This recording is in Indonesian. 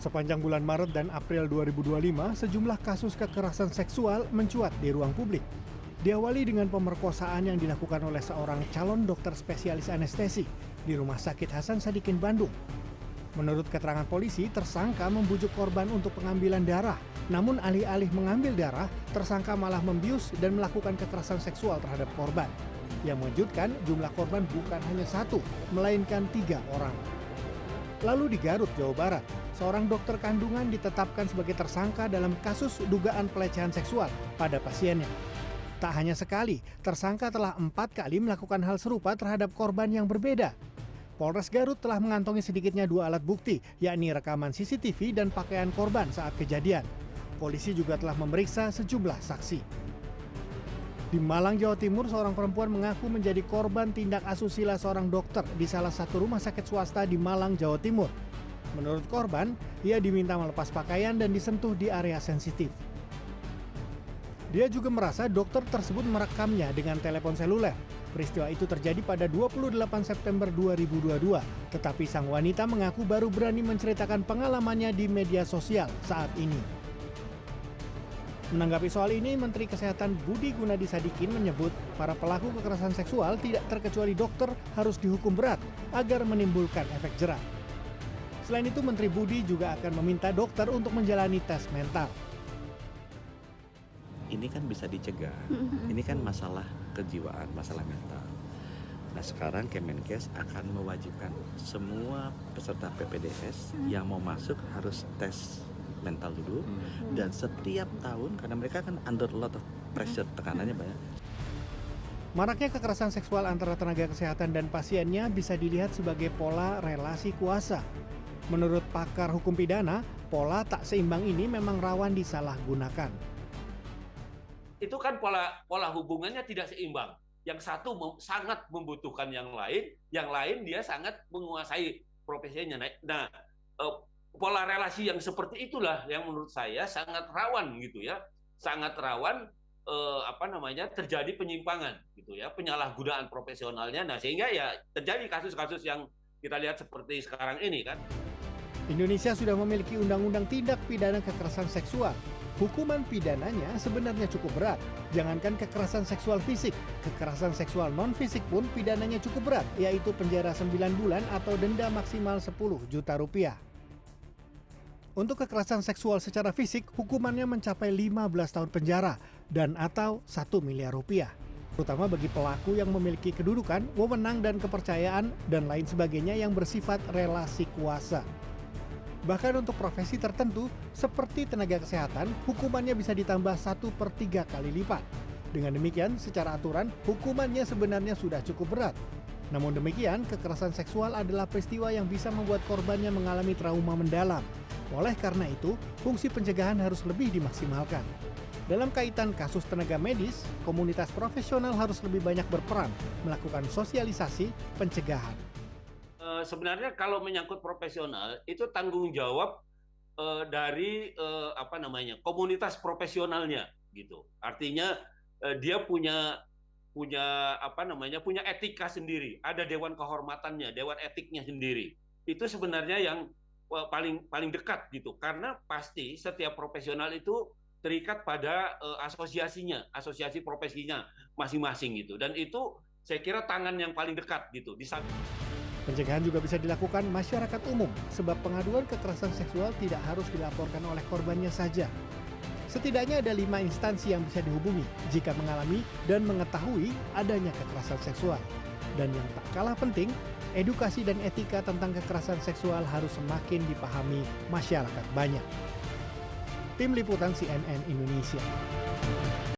Sepanjang bulan Maret dan April 2025, sejumlah kasus kekerasan seksual mencuat di ruang publik. Diawali dengan pemerkosaan yang dilakukan oleh seorang calon dokter spesialis anestesi di Rumah Sakit Hasan Sadikin, Bandung. Menurut keterangan polisi, tersangka membujuk korban untuk pengambilan darah. Namun alih-alih mengambil darah, tersangka malah membius dan melakukan kekerasan seksual terhadap korban. Yang mengejutkan, jumlah korban bukan hanya satu, melainkan 3 orang. Lalu di Garut, Jawa Barat, seorang dokter kandungan ditetapkan sebagai tersangka dalam kasus dugaan pelecehan seksual pada pasiennya. Tak hanya sekali, tersangka telah 4 kali melakukan hal serupa terhadap korban yang berbeda. Polres Garut telah mengantongi sedikitnya 2 alat bukti, yakni rekaman CCTV dan pakaian korban saat kejadian. Polisi juga telah memeriksa sejumlah saksi. Di Malang, Jawa Timur, seorang perempuan mengaku menjadi korban tindak asusila seorang dokter di salah satu rumah sakit swasta di Malang, Jawa Timur. Menurut korban, ia diminta melepas pakaian dan disentuh di area sensitif. Dia juga merasa dokter tersebut merekamnya dengan telepon seluler. Peristiwa itu terjadi pada 28 September 2022, tetapi sang wanita mengaku baru berani menceritakan pengalamannya di media sosial saat ini. Menanggapi soal ini, Menteri Kesehatan Budi Gunadi Sadikin menyebut para pelaku kekerasan seksual tidak terkecuali dokter harus dihukum berat agar menimbulkan efek jerah. Selain itu, Menteri Budi juga akan meminta dokter untuk menjalani tes mental. Ini kan bisa dicegah, ini kan masalah kejiwaan, masalah mental. Nah sekarang Kemenkes akan mewajibkan semua peserta PPDS yang mau masuk harus tes mental dulu. Dan setiap tahun, karena mereka kan under a lot of pressure, tekanannya banyak. Maraknya kekerasan seksual antara tenaga kesehatan dan pasiennya bisa dilihat sebagai pola relasi kuasa. Menurut pakar hukum pidana, pola tak seimbang ini memang rawan disalahgunakan. Itu kan pola hubungannya tidak seimbang. Yang satu sangat membutuhkan yang lain dia sangat menguasai profesinya. Nah, pola relasi yang seperti itulah yang menurut saya sangat rawan gitu ya. Sangat rawan terjadi penyimpangan gitu ya, penyalahgunaan profesionalnya. Nah, sehingga ya terjadi kasus-kasus yang kita lihat seperti sekarang ini kan. Indonesia sudah memiliki undang-undang tindak pidana kekerasan seksual. Hukuman pidananya sebenarnya cukup berat. Jangankan kekerasan seksual fisik, kekerasan seksual non-fisik pun pidananya cukup berat, yaitu penjara 9 bulan atau denda maksimal 10 juta rupiah. Untuk kekerasan seksual secara fisik, hukumannya mencapai 15 tahun penjara dan atau 1 miliar rupiah. Terutama bagi pelaku yang memiliki kedudukan, wewenang dan kepercayaan, dan lain sebagainya yang bersifat relasi kuasa. Bahkan untuk profesi tertentu, seperti tenaga kesehatan, hukumannya bisa ditambah 1/3 kali lipat. Dengan demikian, secara aturan, hukumannya sebenarnya sudah cukup berat. Namun demikian, kekerasan seksual adalah peristiwa yang bisa membuat korbannya mengalami trauma mendalam. Oleh karena itu, fungsi pencegahan harus lebih dimaksimalkan. Dalam kaitan kasus tenaga medis, komunitas profesional harus lebih banyak berperan, melakukan sosialisasi pencegahan. Sebenarnya kalau menyangkut profesional itu tanggung jawab dari komunitas profesionalnya gitu. Artinya dia punya etika sendiri, ada dewan kehormatannya, dewan etiknya sendiri. Itu sebenarnya yang paling dekat gitu, karena pasti setiap profesional itu terikat pada asosiasinya, asosiasi profesinya masing-masing gitu. Dan itu saya kira tangan yang paling dekat gitu. Pencegahan juga bisa dilakukan masyarakat umum, sebab pengaduan kekerasan seksual tidak harus dilaporkan oleh korbannya saja. Setidaknya ada 5 instansi yang bisa dihubungi jika mengalami dan mengetahui adanya kekerasan seksual. Dan yang tak kalah penting, edukasi dan etika tentang kekerasan seksual harus semakin dipahami masyarakat banyak. Tim Liputan CNN Indonesia.